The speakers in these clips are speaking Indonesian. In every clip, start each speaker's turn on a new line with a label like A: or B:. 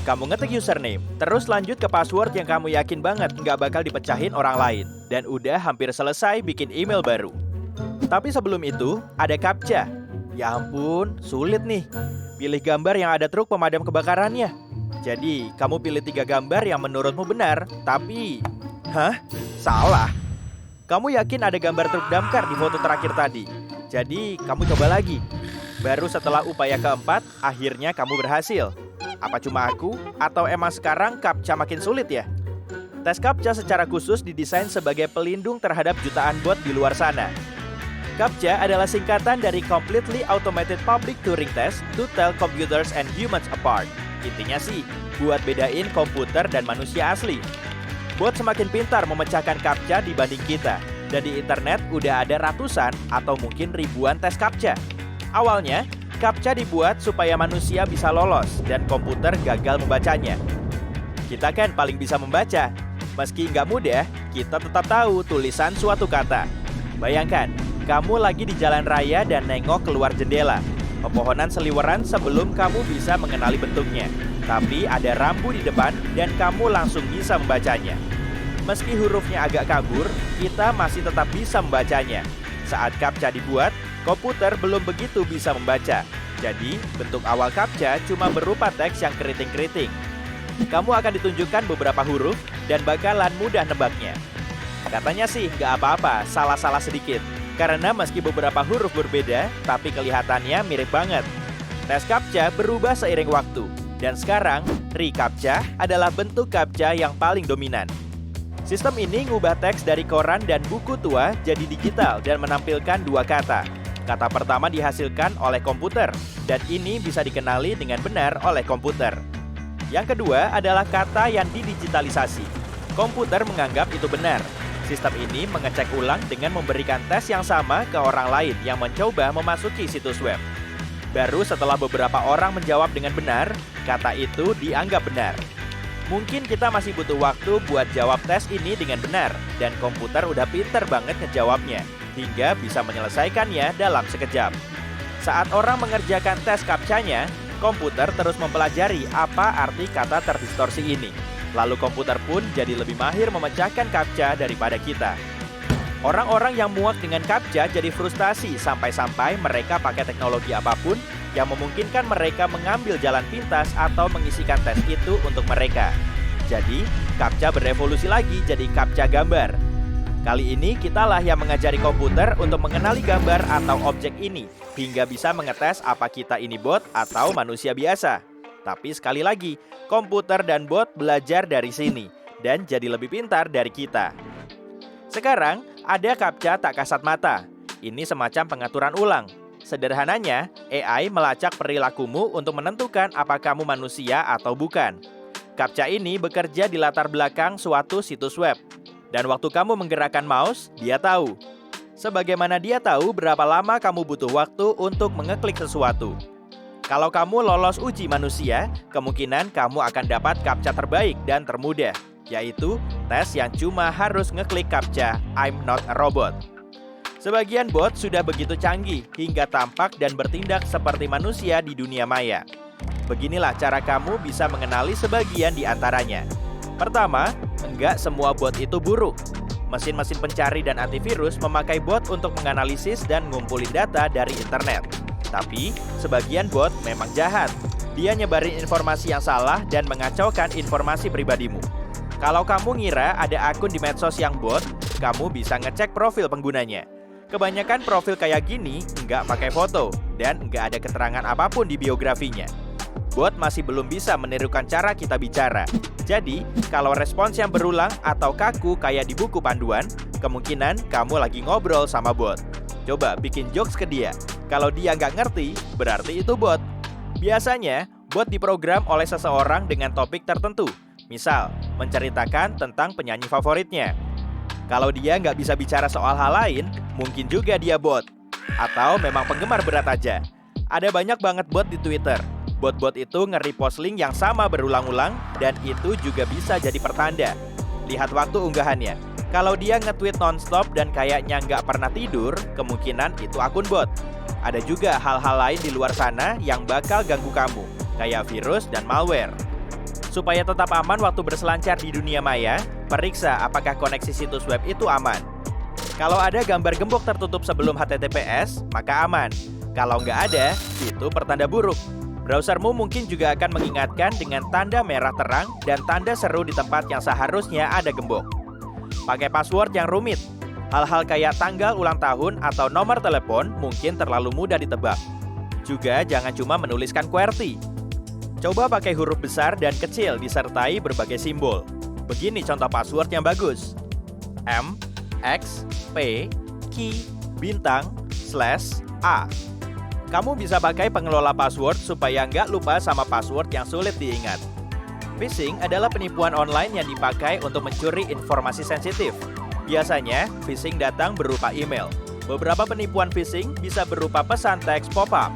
A: Kamu ngetik username, terus lanjut ke password yang kamu yakin banget nggak bakal dipecahin orang lain. Dan udah hampir selesai bikin email baru. Tapi sebelum itu, ada CAPTCHA. Ya ampun, sulit nih. Pilih gambar yang ada truk pemadam kebakarannya. Jadi, kamu pilih 3 gambar yang menurutmu benar, tapi... Hah? Salah. Kamu yakin ada gambar truk damkar di foto terakhir tadi. Jadi, kamu coba lagi. Baru setelah upaya keempat, akhirnya kamu berhasil. Apa cuma aku? Atau emang sekarang CAPTCHA makin sulit ya? Tes CAPTCHA secara khusus didesain sebagai pelindung terhadap jutaan bot di luar sana. CAPTCHA adalah singkatan dari Completely Automated Public Turing Test to Tell Computers and Humans Apart. Intinya sih, buat bedain komputer dan manusia asli. Bot semakin pintar memecahkan CAPTCHA dibanding kita. Dan di internet udah ada ratusan atau mungkin ribuan tes CAPTCHA. Awalnya, CAPTCHA dibuat supaya manusia bisa lolos dan komputer gagal membacanya. Kita kan paling bisa membaca. Meski nggak mudah, kita tetap tahu tulisan suatu kata. Bayangkan, kamu lagi di jalan raya dan nengok keluar jendela. Pepohonan seliweran sebelum kamu bisa mengenali bentuknya. Tapi ada rambu di depan dan kamu langsung bisa membacanya. Meski hurufnya agak kabur, kita masih tetap bisa membacanya. Saat CAPTCHA dibuat, komputer belum begitu bisa membaca. Jadi, bentuk awal CAPTCHA cuma berupa teks yang keriting-keriting. Kamu akan ditunjukkan beberapa huruf dan bakalan mudah nebaknya. Katanya sih nggak apa-apa, salah-salah sedikit. Karena meski beberapa huruf berbeda, tapi kelihatannya mirip banget. Tes CAPTCHA berubah seiring waktu. Dan sekarang, reCAPTCHA adalah bentuk CAPTCHA yang paling dominan. Sistem ini ngubah teks dari koran dan buku tua jadi digital dan menampilkan 2 kata. Kata pertama dihasilkan oleh komputer, dan ini bisa dikenali dengan benar oleh komputer. Yang kedua adalah kata yang didigitalisasi. Komputer menganggap itu benar. Sistem ini mengecek ulang dengan memberikan tes yang sama ke orang lain yang mencoba memasuki situs web. Baru setelah beberapa orang menjawab dengan benar, kata itu dianggap benar. Mungkin kita masih butuh waktu buat jawab tes ini dengan benar, dan komputer udah pinter banget ngejawabnya, hingga bisa menyelesaikannya dalam sekejap. Saat orang mengerjakan tes CAPTCHA-nya, komputer terus mempelajari apa arti kata terdistorsi ini. Lalu komputer pun jadi lebih mahir memecahkan CAPTCHA daripada kita. Orang-orang yang muak dengan CAPTCHA jadi frustasi sampai-sampai mereka pakai teknologi apapun yang memungkinkan mereka mengambil jalan pintas atau mengisikan tes itu untuk mereka. Jadi, CAPTCHA berevolusi lagi jadi CAPTCHA gambar. Kali ini kitalah yang mengajari komputer untuk mengenali gambar atau objek ini hingga bisa mengetes apa kita ini bot atau manusia biasa. Tapi sekali lagi, komputer dan bot belajar dari sini dan jadi lebih pintar dari kita. Sekarang, ada CAPTCHA tak kasat mata. Ini semacam pengaturan ulang. Sederhananya, AI melacak perilakumu untuk menentukan apa kamu manusia atau bukan. CAPTCHA ini bekerja di latar belakang suatu situs web. Dan waktu kamu menggerakkan mouse, dia tahu. Sebagaimana dia tahu berapa lama kamu butuh waktu untuk mengeklik sesuatu. Kalau kamu lolos uji manusia, kemungkinan kamu akan dapat CAPTCHA terbaik dan termudah, yaitu tes yang cuma harus ngeklik CAPTCHA I'm not a robot. Sebagian bot sudah begitu canggih hingga tampak dan bertindak seperti manusia di dunia maya. Beginilah cara kamu bisa mengenali sebagian di antaranya. Pertama, enggak semua bot itu buruk. Mesin-mesin pencari dan antivirus memakai bot untuk menganalisis dan ngumpulin data dari internet. Tapi, sebagian bot memang jahat. Dia nyebarin informasi yang salah dan mengacaukan informasi pribadimu. Kalau kamu ngira ada akun di medsos yang bot, kamu bisa ngecek profil penggunanya. Kebanyakan profil kayak gini nggak pakai foto dan nggak ada keterangan apapun di biografinya. Bot masih belum bisa menirukan cara kita bicara. Jadi, kalau respons yang berulang atau kaku kayak di buku panduan, kemungkinan kamu lagi ngobrol sama bot. Coba bikin jokes ke dia. Kalau dia nggak ngerti, berarti itu bot. Biasanya, bot diprogram oleh seseorang dengan topik tertentu. Misal, menceritakan tentang penyanyi favoritnya. Kalau dia nggak bisa bicara soal hal lain, mungkin juga dia bot. Atau memang penggemar berat aja. Ada banyak banget bot di Twitter. Bot-bot itu nge-repost link yang sama berulang-ulang, dan itu juga bisa jadi pertanda. Lihat waktu unggahannya. Kalau dia nge-tweet non-stop dan kayaknya nggak pernah tidur, kemungkinan itu akun bot. Ada juga hal-hal lain di luar sana yang bakal ganggu kamu, kayak virus dan malware. Supaya tetap aman waktu berselancar di dunia maya, periksa apakah koneksi situs web itu aman. Kalau ada gambar gembok tertutup sebelum HTTPS, maka aman. Kalau nggak ada, itu pertanda buruk. Browsermu mungkin juga akan mengingatkan dengan tanda merah terang dan tanda seru di tempat yang seharusnya ada gembok. Pakai password yang rumit. Hal-hal kayak tanggal ulang tahun atau nomor telepon mungkin terlalu mudah ditebak. Juga jangan cuma menuliskan QWERTY. Coba pakai huruf besar dan kecil disertai berbagai simbol. Begini contoh password yang bagus. M, X, P, Q, bintang, /A. Kamu bisa pakai pengelola password supaya nggak lupa sama password yang sulit diingat. Phishing adalah penipuan online yang dipakai untuk mencuri informasi sensitif. Biasanya, phishing datang berupa email. Beberapa penipuan phishing bisa berupa pesan teks pop-up.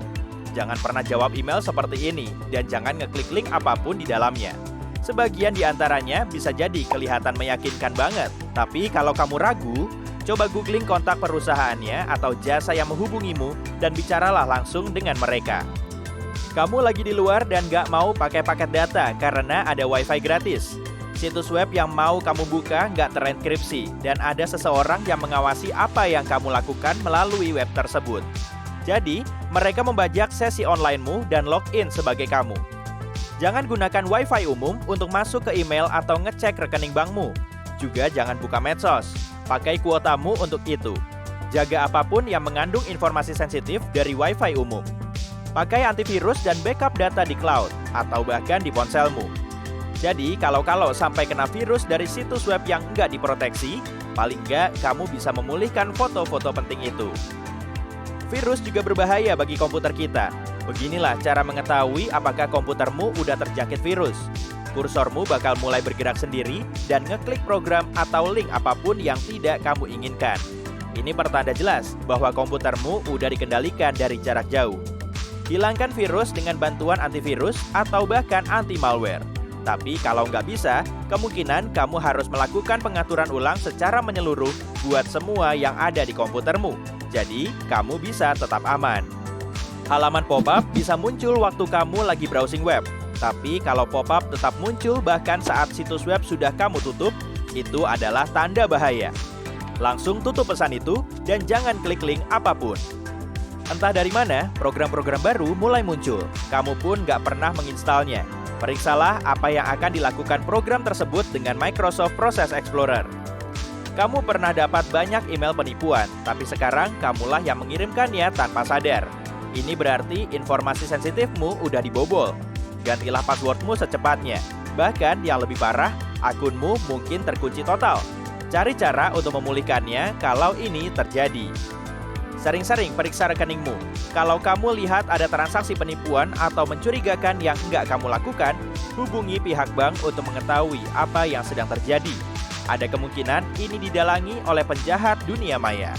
A: Jangan pernah jawab email seperti ini, dan jangan ngeklik link apapun di dalamnya. Sebagian di antaranya bisa jadi kelihatan meyakinkan banget. Tapi kalau kamu ragu, coba googling kontak perusahaannya atau jasa yang menghubungimu dan bicaralah langsung dengan mereka. Kamu lagi di luar dan nggak mau pakai paket data karena ada wifi gratis. Situs web yang mau kamu buka nggak terenkripsi dan ada seseorang yang mengawasi apa yang kamu lakukan melalui web tersebut. Jadi, mereka membajak sesi onlinemu dan login sebagai kamu. Jangan gunakan wifi umum untuk masuk ke email atau ngecek rekening bankmu. Juga jangan buka medsos. Pakai kuotamu untuk itu. Jaga apapun yang mengandung informasi sensitif dari wifi umum. Pakai antivirus dan backup data di cloud atau bahkan di ponselmu. Jadi, kalau sampai kena virus dari situs web yang nggak diproteksi, paling nggak kamu bisa memulihkan foto-foto penting itu. Virus juga berbahaya bagi komputer kita. Beginilah cara mengetahui apakah komputermu udah terjangkit virus. Kursormu bakal mulai bergerak sendiri dan ngeklik program atau link apapun yang tidak kamu inginkan. Ini pertanda jelas bahwa komputermu udah dikendalikan dari jarak jauh. Hilangkan virus dengan bantuan antivirus atau bahkan anti-malware. Tapi kalau nggak bisa, kemungkinan kamu harus melakukan pengaturan ulang secara menyeluruh buat semua yang ada di komputermu. Jadi, kamu bisa tetap aman. Halaman pop-up bisa muncul waktu kamu lagi browsing web. Tapi kalau pop-up tetap muncul bahkan saat situs web sudah kamu tutup, itu adalah tanda bahaya. Langsung tutup pesan itu dan jangan klik link apapun. Entah dari mana, program-program baru mulai muncul. Kamu pun nggak pernah menginstalnya. Periksalah apa yang akan dilakukan program tersebut dengan Microsoft Process Explorer. Kamu pernah dapat banyak email penipuan, tapi sekarang kamulah yang mengirimkannya tanpa sadar. Ini berarti informasi sensitifmu udah dibobol. Gantilah passwordmu secepatnya. Bahkan yang lebih parah, akunmu mungkin terkunci total. Cari cara untuk memulihkannya kalau ini terjadi. Sering-sering periksa rekeningmu. Kalau kamu lihat ada transaksi penipuan atau mencurigakan yang nggak kamu lakukan, hubungi pihak bank untuk mengetahui apa yang sedang terjadi. Ada kemungkinan ini didalangi oleh penjahat dunia maya.